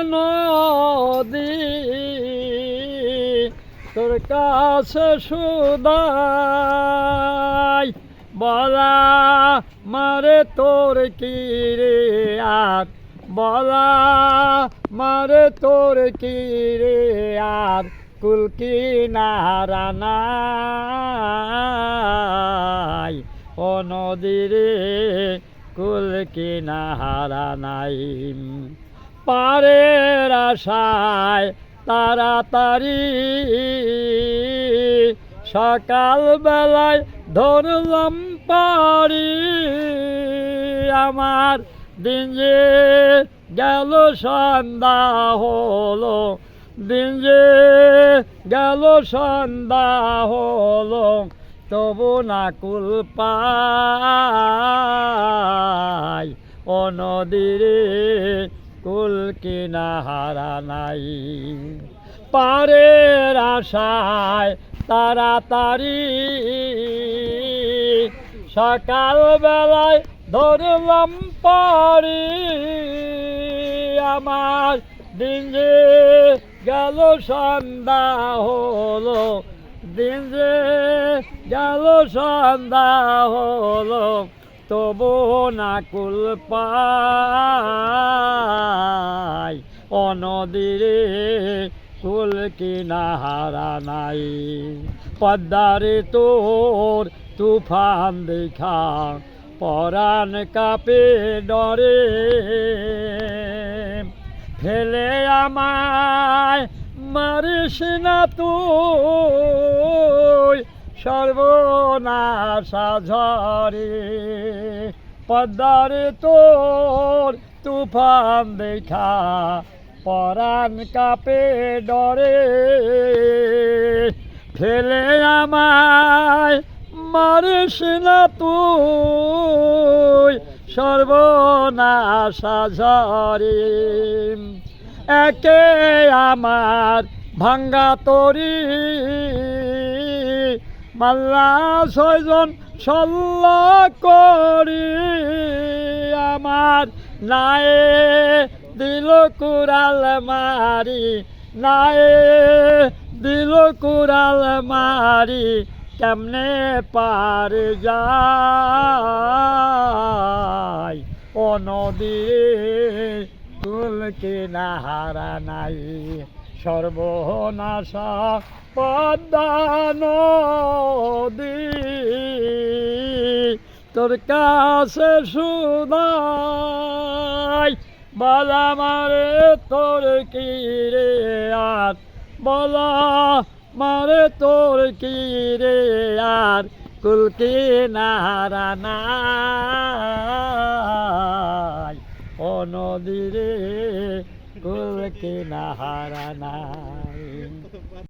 নদী তোর কাছে সুদাই বলা মারে তোর কিরে আর বলা মারে তোর কিরে আর কুল কিনারা নাই ও নদীরে কুল কিনারা নাই পারের আশায় তাড়াতাড়ি সকাল বেলায় ধরলাম পারি আমার দিন যে গেল সন্ধ্যা হলো দিন যে গেল সন্ধ্যা হলো তবু না কুল পাই ও নদীরে কুল কিনারা নাই পারের আশায় তাড়াতাড়ি সকাল বেলায় ধরলাম পারি আমার দিন যে গেল সন্ধ্যা হলো দিন যে গেল সন্ধ্যা হলো তবু না কুল পাই ও নদীরে কুল কিনারা নাই পদ্মারে তোর তুফান দেখা পরাণ কাপে ডরে ফেলে আমায় মারিস না তুই সর্বনাশা ঝরে পদ্মারে তোর তুফান দেখা পরাণ কাপে ডরে ফেলে আমায় মারিস না তুই সর্বনাশা ঝরে একে আমার ভাঙ্গা তরি মাল্লা ছয়জন সল্লা করি আমার নায়ে দিল কুড়াল মারি নায়ে দিল কুড়াল মারি কেমনে পার যায় ও নদীরে কুল কিনারা নাই সর্বনাশা পদ্মা নদী তোর কাছে সুদাই বলা মারে তোর কিরে আর বলা মারে তোর কিরে আর কুল কিনারা নাই ও নদীরে কুল কিনারা নাই।